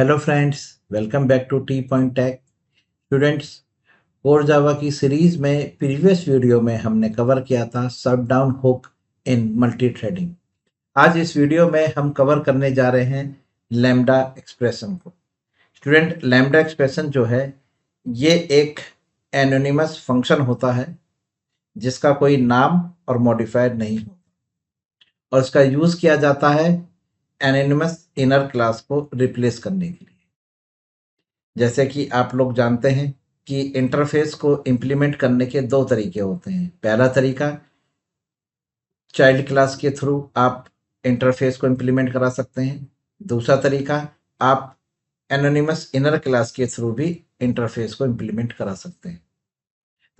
Hello friends, welcome back to T point tech. Students, core Java की series में previous video में हमने cover किया था शट डाउन हुक इन मल्टी थ्रेडिंग। आज इस वीडियो में हम कवर करने जा रहे हैं लैम्डा एक्सप्रेशन को। स्टूडेंट, लैम्डा एक्सप्रेशन जो है ये एक एनोनिमस फंक्शन होता है जिसका कोई नाम और मॉडिफायर नहीं हो, और इसका यूज किया जाता है एनोनिमस इनर क्लास को रिप्लेस करने के लिए। जैसे कि आप लोग जानते हैं कि इंटरफेस को इम्प्लीमेंट करने के दो तरीके होते हैं। पहला तरीका, चाइल्ड क्लास के थ्रू आप इंटरफेस को इम्प्लीमेंट करा सकते हैं। दूसरा तरीका, आप एनोनिमस इनर क्लास के थ्रू भी इंटरफेस को इम्प्लीमेंट करा सकते हैं।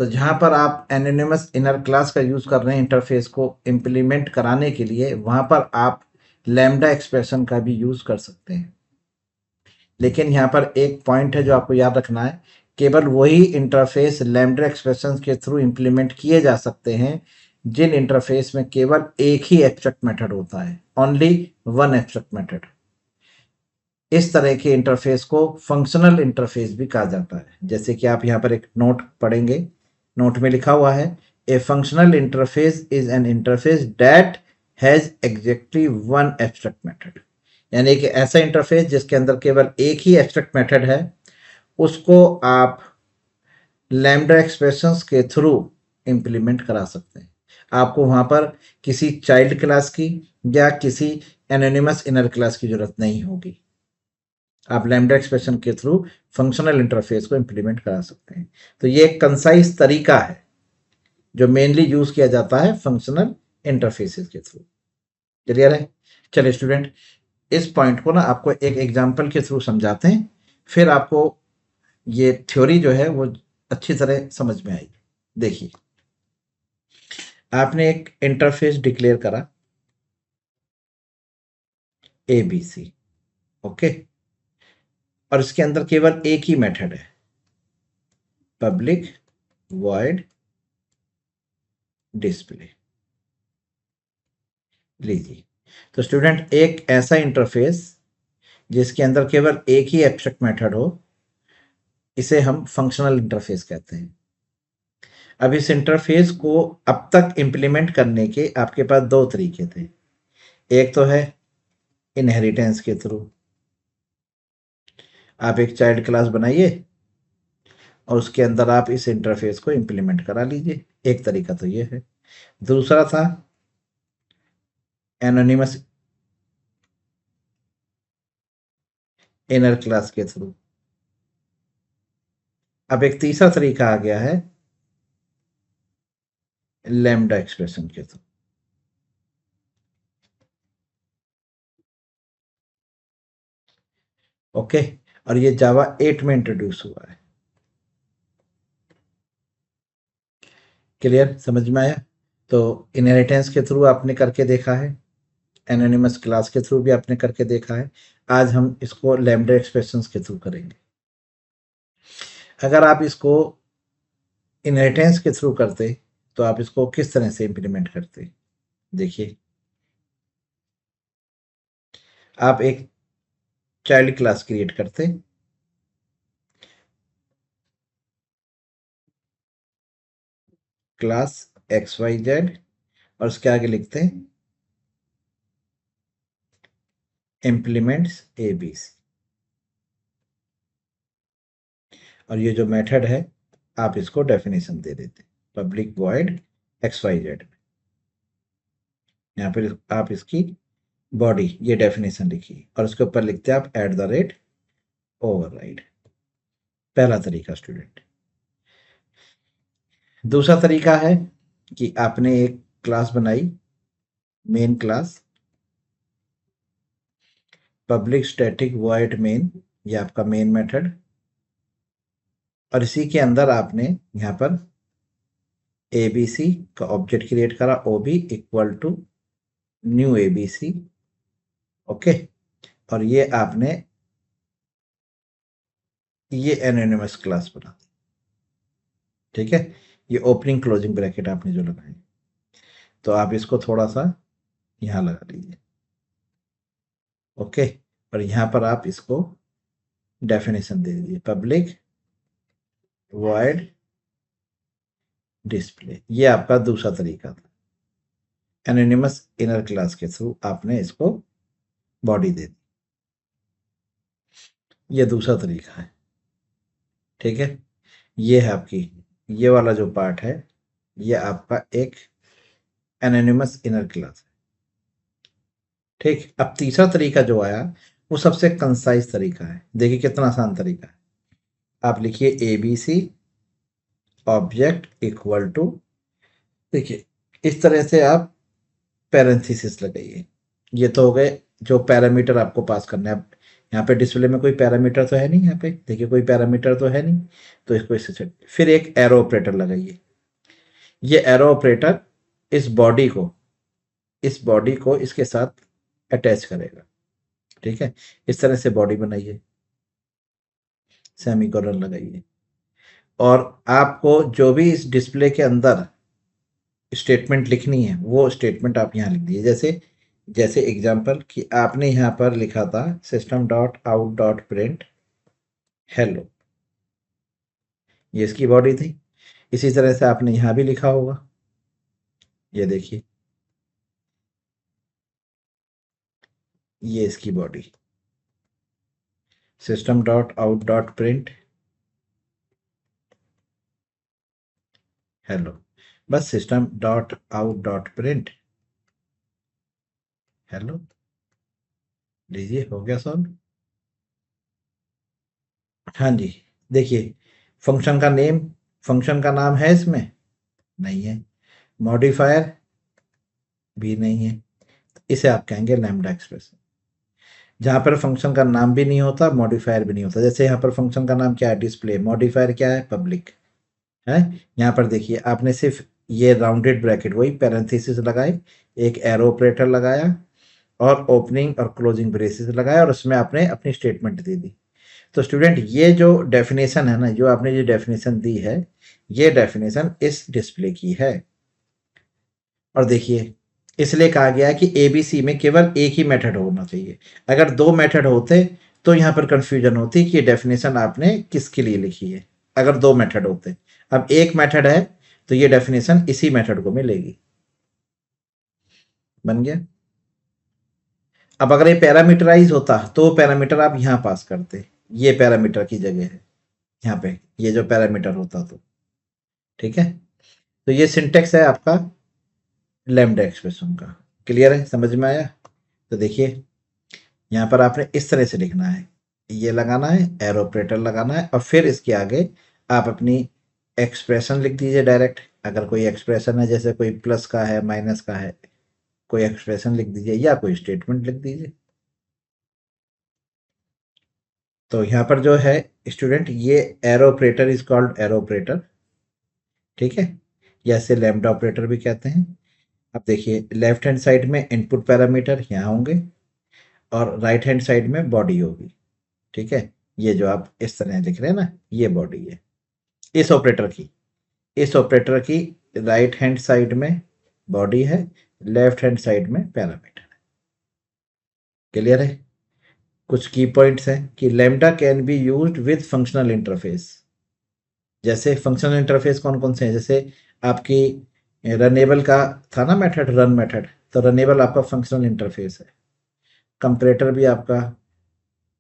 तो जहाँ पर आप एनोनिमस इनर क्लास का यूज़ कर रहे हैं इंटरफेस को इम्प्लीमेंट कराने के लिए, वहाँ पर आप लैम्डा एक्सप्रेशन का भी यूज़ कर सकते हैं। लेकिन यहाँ पर एक पॉइंट है जो आपको याद रखना है, केवल वही इंटरफेस लैम्डा एक्सप्रेशन के थ्रू इम्प्लीमेंट किए जा सकते हैं जिन इंटरफेस में केवल एक ही एब्स्ट्रैक्ट मेथड होता है, ओनली वन एब्स्ट्रैक्ट मेथड। इस तरह के इंटरफेस को फंक्शनल इंटरफेस भी कहा जाता है। जैसे कि आप यहाँ पर एक नोट पढ़ेंगे, नोट में लिखा हुआ है, a functional interface is an interface that has exactly one abstract method. यानी कि ऐसा इंटरफेस जिसके अंदर केवल एक ही एब्स्ट्रैक्ट मेथड है, उसको आप लैम्डा एक्सप्रेशंस के थ्रू इम्प्लीमेंट करा सकते हैं। आपको वहाँ पर किसी चाइल्ड क्लास की या किसी एनोनिमस इनर क्लास की जरूरत नहीं होगी। आप लैम्डा एक्सप्रेशन के थ्रू फंक्शनल इंटरफेस को इम्प्लीमेंट करा सकते हैं। तो ये एक कंसाइज तरीका है जो मेनली यूज किया जाता है फंक्शनल इंटरफेसेस के थ्रू। क्लियर है? चलिए स्टूडेंट, इस पॉइंट को ना आपको एक एग्जांपल के थ्रू समझाते हैं, फिर आपको ये थ्योरी जो है वो अच्छी तरह समझ में आएगी। देखिए, आपने एक इंटरफेस डिक्लेयर करा ABC, ओके, और इसके अंदर केवल एक ही मेथड है, पब्लिक वॉइड डिस्प्ले। लीजिए, तो स्टूडेंट, एक ऐसा इंटरफेस जिसके अंदर केवल एक ही एब्स्ट्रैक्ट मेथड हो, इसे हम फंक्शनल इंटरफेस कहते हैं। अब इस इंटरफेस को अब तक इंप्लीमेंट करने के आपके पास दो तरीके थे। एक तो है इनहेरिटेंस के थ्रू, आप एक चाइल्ड क्लास बनाइए और उसके अंदर आप इस इंटरफेस को इंप्लीमेंट करा लीजिए। एक तरीका तो ये है। दूसरा था एनोनिमस इनर क्लास के थ्रू। अब एक तीसरा तरीका आ गया है लैम्डा एक्सप्रेशन के थ्रू। ओके, और ये जावा 8 में इंट्रोड्यूस हुआ है। क्लियर? समझ में आया? तो इनहेरिटेंस के थ्रू आपने करके देखा है, एनोनिमस क्लास के थ्रू भी आपने करके देखा है। आज हम इसको लैम्डा एक्सप्रेशंस के थ्रू करेंगे। अगर आप इसको इनहेरिटेंस के थ्रू करते तो आप इसको किस तरह से इंप्लीमेंट करते? देखिए, आप एक चाइल्ड क्लास क्रिएट करते, क्लास XYZ, और उसके आगे लिखते हैं इम्प्लीमेंट्स ABC। और ये जो मेथड है आप इसको डेफिनेशन दे देते, पब्लिक वॉइड XYZ। यहाँ पर आप इसकी बॉडी ये डेफिनेशन लिखिए और उसके ऊपर लिखते हैं आप @override। पहला तरीका स्टूडेंट। दूसरा तरीका है कि आपने एक क्लास बनाई, main class, public static void main, ये आपका मेन मेथड, और इसी के अंदर आपने यहाँ पर ABC का ऑब्जेक्ट क्रिएट करा, OB equal to new ABC। Okay, और ये आपने ये एनोनिमस क्लास बना दी। ठीक है, ये ओपनिंग क्लोजिंग ब्रैकेट आपने जो लगाए, तो आप इसको थोड़ा सा यहाँ लगा लीजिए। ओके, और यहाँ पर आप इसको डेफिनेशन दे दीजिए, पब्लिक वॉइड डिस्प्ले। ये आपका दूसरा तरीका था, एनोनिमस इनर क्लास के थ्रू आपने इसको बॉडी दे दी। ये दूसरा तरीका है, ठीक है। ये है आपकी, ये वाला जो पार्ट है ये आपका एक एनोनिमस इनर क्लास है, ठीक। अब तीसरा तरीका जो आया वो सबसे कंसाइज तरीका है। देखिए कितना आसान तरीका है। आप लिखिए ABC ऑब्जेक्ट इक्वल टू, देखिए इस तरह से आप पैरेंथेसिस लगाइए। ये तो हो गए जो पैरामीटर आपको पास करना है। अब यहाँ पे डिस्प्ले में कोई पैरामीटर तो है नहीं, यहाँ पे देखिए कोई पैरामीटर तो है नहीं, तो इसको इससे फिर एक एरो ऑपरेटर लगाइए। ये एरो ऑपरेटर इस बॉडी को, इस बॉडी को इसके साथ अटैच करेगा, ठीक है। इस तरह से बॉडी बनाइए, सेमीकोलन लगाइए, और आपको जो भी इस डिस्प्ले के अंदर स्टेटमेंट लिखनी है वो स्टेटमेंट आप यहाँ लिख दीजिए। जैसे जैसे एग्जांपल कि आपने यहाँ पर लिखा था system dot out dot print hello, ये इसकी बॉडी थी। इसी तरह से आपने यहाँ भी लिखा होगा, ये देखिए ये इसकी body, system dot out dot print hello. बस system dot out dot print hello, लीजिए हो गया सॉल्व। हाँ जी, देखिए फंक्शन का नेम, फंक्शन का नाम है इसमें, नहीं है। मॉडिफायर भी नहीं है, इसे आप कहेंगे लैम्ब्डा एक्सप्रेशन। जहाँ पर फंक्शन का नाम भी नहीं होता, मॉडिफायर भी नहीं होता। जैसे यहाँ पर फंक्शन का नाम क्या है, डिस्प्ले, मॉडिफायर क्या है, पब्लिक है। यहाँ पर देखिए आपने सिर्फ ये राउंडेड ब्रैकेट वही पैरेंथेसिस लगाए, एक एरो ऑपरेटर लगाया और ओपनिंग और क्लोजिंग ब्रेसेस लगाया, और उसमें आपने अपनी स्टेटमेंट दे दी। तो स्टूडेंट ये जो डेफिनेशन है ना, जो आपने जो डेफिनेशन दी है, ये डेफिनेशन इस डिस्प्ले की है। और देखिए इसलिए कहा गया है कि एबीसी में केवल एक ही मेथड होना चाहिए। अगर दो मेथड होते तो यहाँ पर कंफ्यूजन होती कि ये डेफिनेशन आपने किसके लिए लिखी है। अगर दो मेथड होते, अब एक मेथड है तो ये डेफिनेशन इसी मेथड को मिलेगी। बन गया। अब अगर ये पैरामीटराइज होता तो पैरामीटर आप यहाँ पास करते, ये पैरामीटर की जगह है यहाँ पे, ये जो पैरामीटर होता तो, ठीक है। तो ये सिंटेक्स है आपका लैम्ब्डा एक्सप्रेशन का। क्लियर है, समझ में आया। तो देखिए यहाँ पर आपने इस तरह से लिखना है, ये लगाना है, एरो ऑपरेटर लगाना है, और फिर इसके आगे आप अपनी एक्सप्रेशन लिख दीजिए डायरेक्ट। अगर कोई एक्सप्रेशन है, जैसे कोई प्लस का है, माइनस का है, कोई एक्सप्रेशन लिख दीजिए या कोई स्टेटमेंट लिख दीजिए। तो यहाँ पर जो है स्टूडेंट, ये arrow operator is called arrow operator, ठीक है, या इसे लैम्ब्डा ऑपरेटर भी कहते हैं। अब देखिए लेफ्ट हैंड साइड में इनपुट पैरामीटर यहाँ होंगे और राइट हैंड साइड में बॉडी होगी, ठीक है। ये जो आप इस तरह लिख रहे हैं ना, ये बॉडी है इस ऑपरेटर की। इस ऑपरेटर की राइट हैंड साइड में बॉडी है, लेफ्ट हैंड साइड में पैरामीटर है। क्लियर है। कुछ की पॉइंट्स हैं कि lambda can be used with functional interface. जैसे फंक्शनल इंटरफेस कौन कौन से हैं, जैसे आपकी रनेबल का था ना मेथड, रन मेथड, तो रनेबल आपका फंक्शनल इंटरफेस है। कंपरेटर भी आपका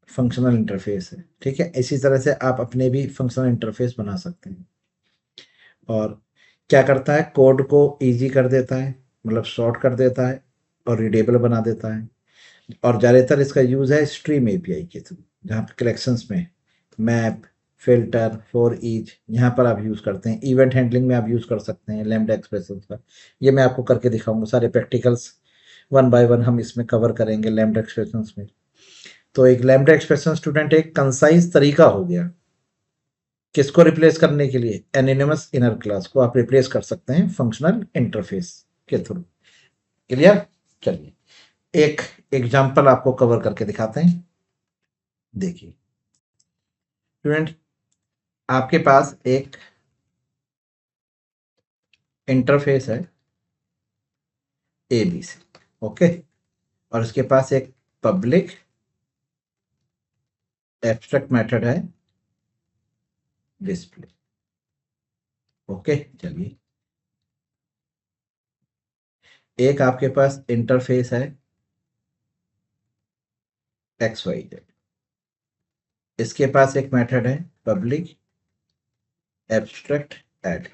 फंक्शनल इंटरफेस है, ठीक है। इसी तरह से आप अपने भी फंक्शनल इंटरफेस बना सकते हैं। और क्या करता है, कोड को इजी कर देता है, मतलब शॉर्ट कर देता है और रीडेबल बना देता है। और ज़्यादातर इसका यूज़ है स्ट्रीम एपीआई के थ्रू, जहाँ पे कलेक्शंस में मैप, फिल्टर, फॉर ईच, यहाँ पर आप यूज़ करते हैं। इवेंट हैंडलिंग में आप यूज़ कर सकते हैं लैम्ब्डा एक्सप्रेशंस का। ये मैं आपको करके दिखाऊंगा, सारे प्रैक्टिकल्स वन बाय वन हम इसमें कवर करेंगे लैम्ब्डा एक्सप्रेशंस में। तो एक लैम्ब्डा एक्सप्रेशन स्टूडेंट एक कंसाइज तरीका हो गया किसको रिप्लेस करने के लिए, एनोनिमस इनर क्लास को आप रिप्लेस कर सकते हैं फंक्शनल इंटरफेस के थ्रू। क्लियर। चलिए एक एग्जांपल आपको कवर करके दिखाते हैं। देखिए स्टूडेंट, आपके पास एक इंटरफेस है ABC, ओके, और उसके पास एक पब्लिक एब्स्ट्रैक्ट मेथड है डिस्प्ले। ओके, चलिए, एक आपके पास इंटरफेस है एक्स वाई जेड, इसके पास एक मेथड है public abstract add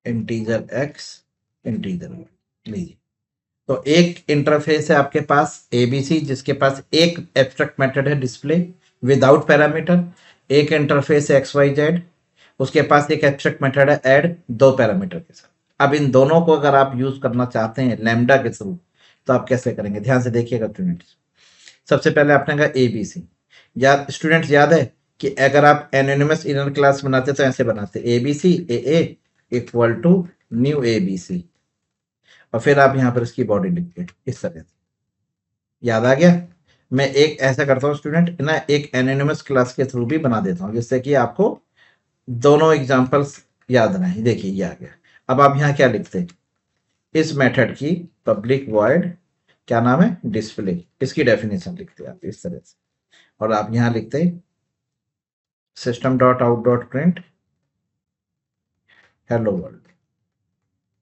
integer X integer Y. लीजिए, तो एक इंटरफेस है आपके पास एबीसी जिसके पास एक एब्स्ट्रैक्ट मेथड है डिस्प्ले विदाउट पैरामीटर, एक इंटरफेस है एक्स वाई जेड उसके पास एक एब्स्ट्रैक्ट मेथड है ऐड दो पैरामीटर के साथ। अब इन दोनों को अगर आप यूज करना चाहते हैं लैम्डा के थ्रू तो आप कैसे करेंगे, ध्यान से देखिएगा स्टूडेंट्स। सबसे पहले आपने कहा एबीसी, याद स्टूडेंट्स याद है कि अगर आप एनोनिमस इनर क्लास बनाते तो ऐसे बनाते ABC A equal to new ABC और फिर आप यहां पर इसकी बॉडी लिखते इस तरह से। याद आ गया? मैं एक ऐसा करता हूँ स्टूडेंट ना, एक एनोनिमस क्लास के थ्रू भी बना देता हूँ जिससे कि आपको दोनों एग्जांपल्स याद रहे। देखिए ये आ गया। अब आप यहाँ क्या लिखते हैं, इस मेथड की पब्लिक वॉइड क्या नाम है डिस्प्ले, इसकी डेफिनेशन लिखते हैं आप इस तरह से और आप यहाँ लिखते हैं system dot out dot print hello world.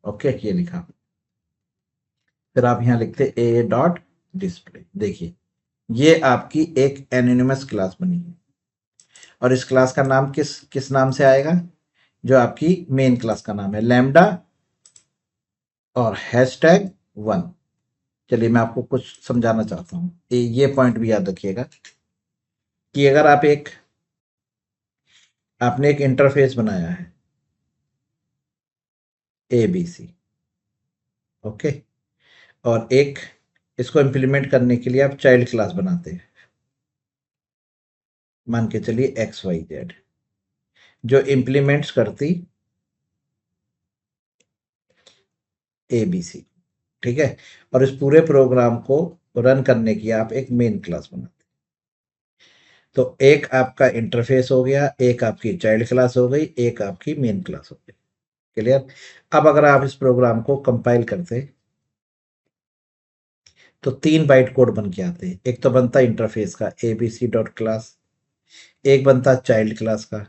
Okay, ये लिखा। फिर आप यहाँ लिखते ए डॉट डिस्प्ले। देखिए ये आपकी एक एनोनिमस क्लास बनी है और इस क्लास का नाम किस किस नाम से आएगा, जो आपकी मेन क्लास का नाम है लैम्डा और हैशटैग 1। चलिए मैं आपको कुछ समझाना चाहता हूँ, ये पॉइंट भी याद रखिएगा कि अगर आपने एक इंटरफेस बनाया है ए बी सी, ओके, और एक इसको इम्प्लीमेंट करने के लिए आप चाइल्ड क्लास बनाते हैं, मान के चलिए एक्स वाई जेड, जो इम्प्लीमेंट्स करती ए बी सी, ठीक है, और इस पूरे प्रोग्राम को रन करने की आप एक मेन क्लास बनाते हैं। तो एक आपका इंटरफेस हो गया, एक आपकी चाइल्ड क्लास हो गई, एक आपकी मेन क्लास हो गई। क्लियर? अब अगर आप इस प्रोग्राम को कंपाइल करते तो 3 बाइट कोड बन के आते हैं। एक तो बनता इंटरफेस का एबीसी डॉट क्लास, एक बनता चाइल्ड क्लास का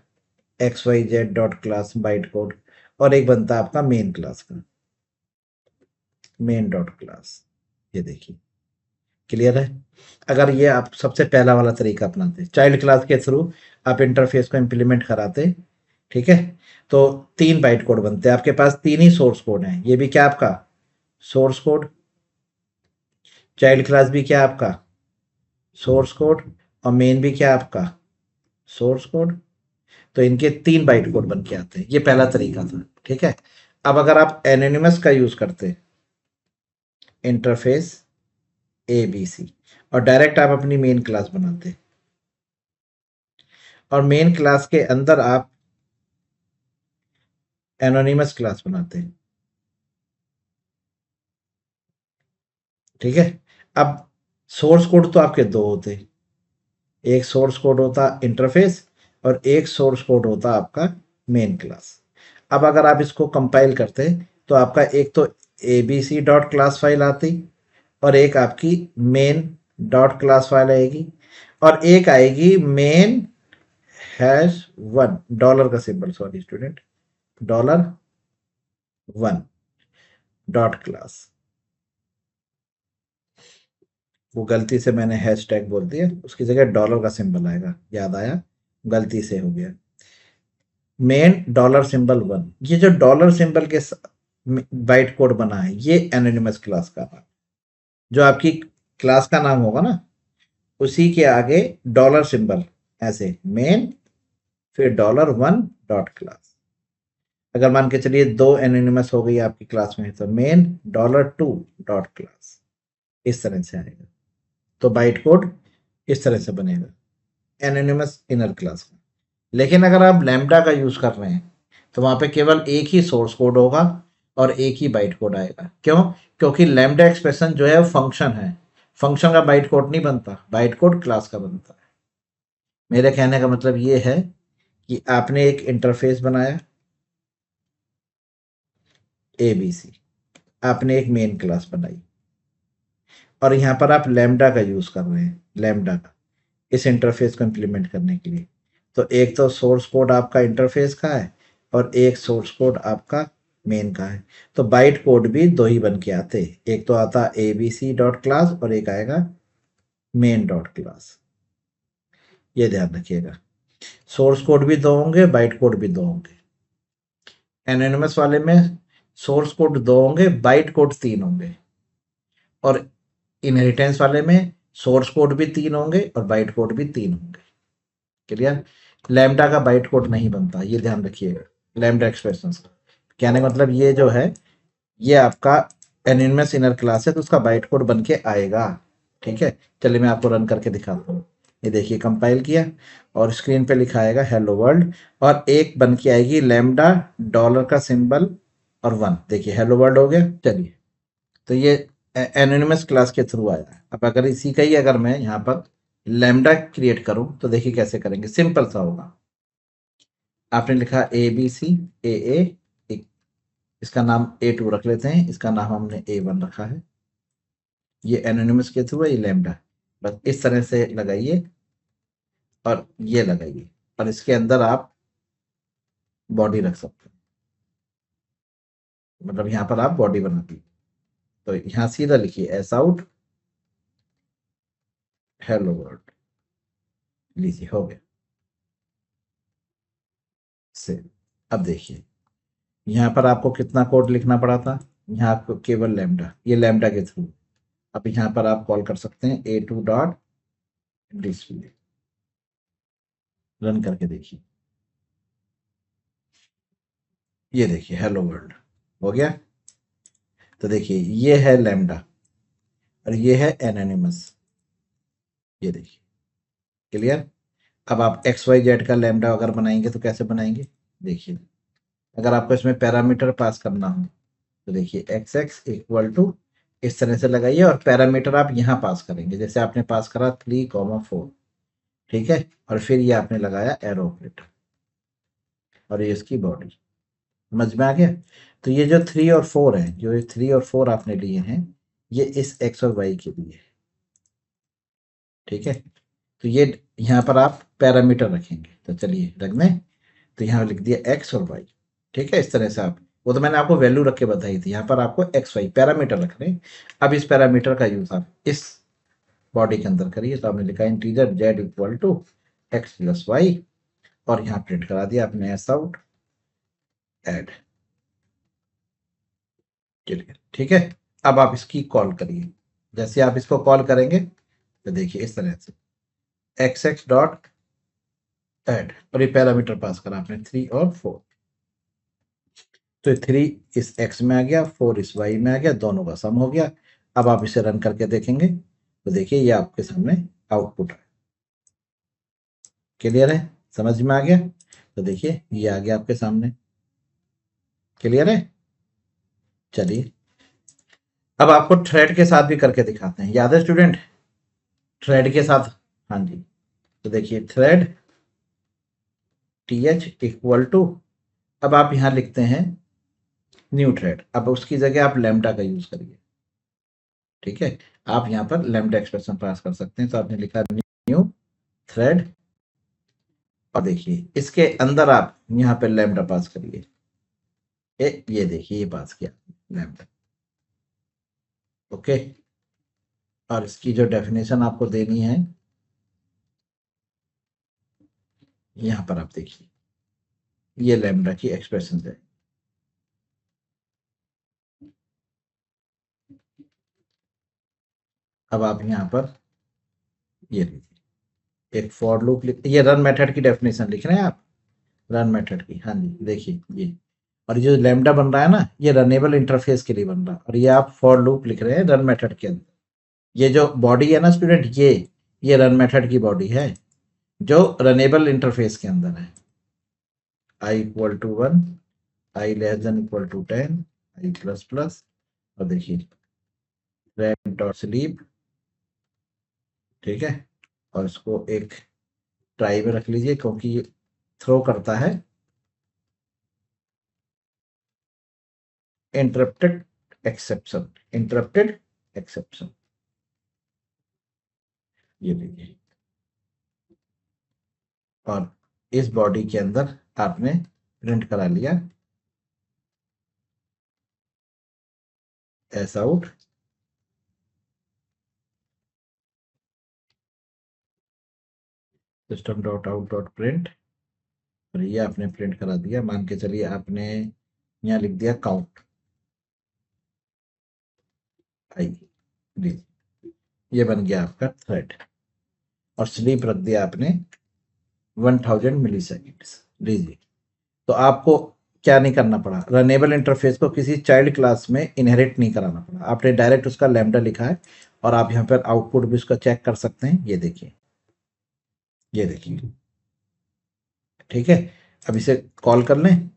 X Y Z dot class byte code, और एक बनता आपका मेन क्लास का मेन डॉट क्लास। ये देखिए, क्लियर है? अगर ये आप सबसे पहला वाला तरीका अपनाते चाइल्ड क्लास के थ्रू आप इंटरफेस को इम्प्लीमेंट कराते, ठीक है, तो 3 बाइट कोड बनते हैं। आपके पास 3 ही सोर्स कोड हैं, ये भी क्या आपका सोर्स कोड, चाइल्ड क्लास भी क्या आपका सोर्स कोड, और मेन भी क्या आपका सोर्स कोड। तो इनके 3 बाइट कोड बन के आते हैं। ये पहला तरीका था, ठीक है। अब अगर आप एनोनिमस का यूज करते इंटरफेस ए बी सी और डायरेक्ट आप अपनी मेन क्लास बनाते और मेन क्लास के अंदर आप एनोनिमस क्लास बनाते हैं, ठीक है। अब सोर्स कोड तो आपके दो होते, एक सोर्स कोड होता इंटरफेस और एक सोर्स कोड होता आपका मेन क्लास। अब अगर आप इसको कंपाइल करते तो आपका एक तो A B C dot class file आती और एक आपकी मेन डॉट क्लास फाइल आएगी और एक आएगी मेन हैश 1 डॉलर का symbol, sorry student, $1 dot class. वो गलती से मैंने हैश टैग बोल दिया, उसकी जगह डॉलर का सिंबल आएगा, याद आया, गलती से हो गया। मेन $1, ये जो डॉलर सिंबल के बाइट कोड बना है ये एनोनिमस क्लास का नाम, जो आपकी क्लास का नाम होगा ना उसी के आगे डॉलर सिंबल ऐसे मेन फिर $1 डॉट क्लास। अगर मान के चलिए 2 एनोनिमस हो गई आपकी क्लास में तो मेन $2 डॉट क्लास, इस तरह से आएगा। तो बाइट कोड इस तरह से बनेगा एनोनिमस इनर क्लास का। लेकिन अगर आप लैम्डा का यूज कर रहे हैं तो वहां पे केवल एक ही सोर्स कोड होगा और एक ही बाइट कोड आएगा। क्यों? क्योंकि लैम्डा एक्सप्रेशन जो है फंक्शन है, फंक्शन का बाइट कोड नहीं बनता, बाइट कोड क्लास का बनता है। मेरे कहने का मतलब ये है कि आपने एक इंटरफेस बनाया ए बी सी, आपने एक मेन क्लास बनाई, और यहाँ पर आप लैम्डा का यूज कर रहे हैं, लैम्डा का इस इंटरफेस को इम्प्लीमेंट करने के लिए। तो एक तो सोर्स कोड आपका इंटरफेस का है और एक सोर्स कोड आपका मेन का है। तो बाइट कोड भी दो ही बन के आते, एक तो आता abc डॉट क्लास और एक आएगा मेन डॉट क्लास। ये ध्यान रखिएगा, सोर्स कोड भी दो होंगे, बाइट कोड भी दो होंगे। एनोनिमस वाले में सोर्स कोड दो होंगे, बाइट कोड 3 होंगे, और इनहेरिटेंस वाले में सोर्स कोड भी 3 होंगे और बाइट कोड भी 3 होंगे। क्लियर? लैम्डा का बाइट कोड नहीं बनता, ये ध्यान रखिएगा। लैम्डा एक्सप्रेशंस का कहने का मतलब ये जो है, ये आपका एनोनिमस इनर क्लास है तो उसका बाइट कोड बन के आएगा। ठीक है, चलिए मैं आपको रन करके दिखाता हूँ। ये देखिए कंपाइल किया और स्क्रीन पे लिखा आएगा हेलो वर्ल्ड, और एक बन के आएगी लैम्डा डॉलर का सिंबल और 1। देखिए हेलो वर्ल्ड हो गया। चलिए, तो ये एनोनिमस क्लास के थ्रू आया। अब अगर इसी का ही अगर मैं यहाँ पर लैम्डा क्रिएट करूं तो देखिए कैसे करेंगे, सिंपल सा होगा। आपने लिखा ABC AA, इसका नाम A2 रख लेते हैं, इसका नाम हमने A1 रखा है। ये एनोनिमस के थ्रू है, ये लैम्डा। बस इस तरह से लगाइए और ये लगाइए, और इसके अंदर आप बॉडी रख सकते हैं, मतलब यहाँ पर आप बॉडी बना दी। तो यहाँ सीधा लिखिए एस आउट हेलो वर्ल्ड, लीजिए हो गया से। अब देखिए यहाँ पर आपको कितना कोड लिखना पड़ा था, यहाँ आपको केवल लैम्डा, ये लैम्डा के थ्रू। अब यहाँ पर आप कॉल कर सकते हैं A2 डॉट डिस्प्ले, रन करके देखिए। ये देखिए हेलो वर्ल्ड हो गया। तो देखिए ये है लैम्डा और ये है एनोनिमस, ये देखिए। क्लियर? अब आप XYZ का लैम्डा अगर बनाएंगे तो कैसे बनाएंगे, देखिए। अगर आपको इसमें पैरामीटर पास करना हो तो देखिए XX इक्वल टू, इस तरह से लगाइए, और पैरामीटर आप यहाँ पास करेंगे, जैसे आपने पास करा 3,4। ठीक है, और फिर ये आपने लगाया एरो ऑपरेटर, और ये इसकी बॉडी। समझ में आ गया? तो ये जो 3 और 4 है, जो ये 3 और 4 आपने लिए हैं, ये इस X और Y के लिए है। ठीक है, तो ये यहाँ पर आप पैरामीटर रखेंगे। तो चलिए रख दें, तो यहाँ लिख दिया X और Y। ठीक है, इस तरह से आप, वो तो मैंने आपको वैल्यू रख के बताई थी, यहाँ पर आपको XY पैरामीटर रख रहे हैं। अब इस पैरामीटर का यूज आप इस बॉडी के अंदर करिए। तो आपने लिखा integer Z equal to X plus Y, और यहाँ प्रिंट करा दिया आपने एस आउट एड। ठीक है, अब आप इसकी कॉल करिए। जैसे आप इसको कॉल करेंगे तो देखिए इस तरह से XX डॉट एड, और ये पैरामीटर पास करा आपने 3 और 4। तो 3 इस X में आ गया, 4 इस Y में आ गया, दोनों का सम हो गया। अब आप इसे रन करके देखेंगे तो देखिए ये आपके सामने आउटपुट है। क्लियर है? समझ में आ गया? तो देखिए ये आ गया आपके सामने। क्लियर है? चलिए अब आपको थ्रेड के साथ भी करके दिखाते हैं। याद है स्टूडेंट? थ्रेड के साथ, हाँ जी। तो देखिए थ्रेड TH इक्वल टू, अब आप यहाँ लिखते हैं न्यू थ्रेड। अब उसकी जगह आप लैम्डा का यूज करिए। ठीक है, आप यहाँ पर लैम्डा एक्सप्रेशन पास कर सकते हैं। तो आपने लिखा न्यू थ्रेड, और देखिए इसके अंदर आप यहाँ पे लैम्डा पास करिए। ये देखिए ये पास किया लैम्डा। ओके, और इसकी जो डेफिनेशन आपको देनी है, यहाँ पर आप देखिए ये लैम्डा की एक्सप्रेशन है। अब आप यहाँ पर ये लीजिए एक फॉर लूप लिख, ये रन मेथड की डेफिनेशन लिख रहे हैं आप, रन मेथड की। हाँ जी, देखिए ये, और ये जो लैम्डा बन रहा है ना, ये रनेबल इंटरफेस के लिए बन रहा है, और ये आप फॉर लूप लिख रहे हैं रन मेथड के अंदर। ये जो बॉडी है ना स्टूडेंट, ये रन मेथड की बॉडी है जो रनेबल इंटरफेस के अंदर है। I equal to 1, I less than equal to 10, I plus plus, और देखिए रेड डॉट स्लीप। ठीक है, और इसको एक ट्राई में रख लीजिए क्योंकि ये थ्रो करता है इंटरप्टेड एक्सेप्शन, इंटरप्टेड एक्सेप्शन। ये देखिए, और इस बॉडी के अंदर आपने प्रिंट करा लिया S out, system dot out dot print, और ये आपने प्रिंट करा दिया। मान के चलिए आपने यहाँ लिख दिया काउंट आई, ये बन गया आपका थ्रेड, और स्लीप रख दिया आपने 1000 मिली सेकेंड्स। लीजिए, तो आपको क्या नहीं करना पड़ा, रनेबल इंटरफेस को किसी चाइल्ड क्लास में इनहेरिट नहीं कराना पड़ा, आपने डायरेक्ट उसका लैम्डा लिखा है, और आप यहाँ पर आउटपुट भी उसका चेक कर सकते हैं। ये देखिए, ये देखिए, ठीक है। अब इसे कॉल कर लें,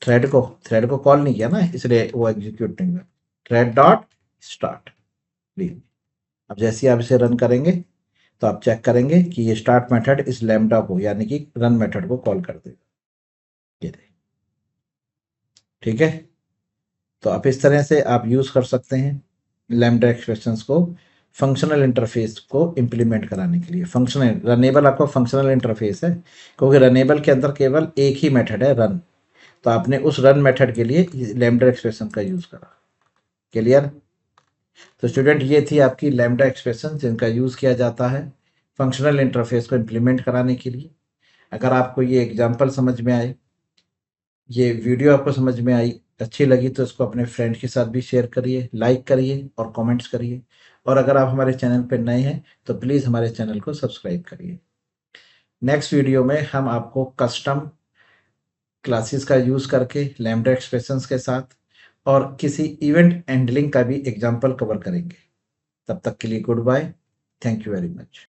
थ्रेड को कॉल नहीं किया ना, इसलिए वो एग्जीक्यूट नहीं हुआ। थ्रेड डॉट स्टार्ट, लीजिए, अब जैसे ही आप इसे रन करेंगे तो आप चेक करेंगे कि ये स्टार्ट मेथड इस लैम्डा को यानी कि रन मेथड को कॉल कर देगा। ये देखिए, ठीक है। तो आप इस तरह से आप यूज कर सकते हैं लैम्डा एक्सप्रेशंस को फंक्शनल इंटरफेस को इम्प्लीमेंट कराने के लिए। फंक्शनल रनेबल आपका फंक्शनल इंटरफेस है, क्योंकि रनेबल के अंदर केवल एक ही मेथड है रन, तो आपने उस रन मेथड के लिए लैम्डा एक्सप्रेशन का यूज करा। क्लियर? तो स्टूडेंट, ये थी आपकी लैम्डा एक्सप्रेशन जिनका यूज किया जाता है फंक्शनल इंटरफेस को इम्प्लीमेंट कराने के लिए। अगर आपको ये एग्जाम्पल समझ में आए, ये वीडियो आपको समझ में आई, अच्छी लगी, तो इसको अपने फ्रेंड के साथ भी शेयर करिए, लाइक करिए और कमेंट्स करिए। और अगर आप हमारे चैनल पर नए हैं तो प्लीज़ हमारे चैनल को सब्सक्राइब करिए। नेक्स्ट वीडियो में हम आपको कस्टम क्लासेस का यूज़ करके लैम्डा एक्सप्रेशंस के साथ और किसी इवेंट हैंडलिंग का भी एग्जाम्पल कवर करेंगे। तब तक के लिए good bye, thank you very much.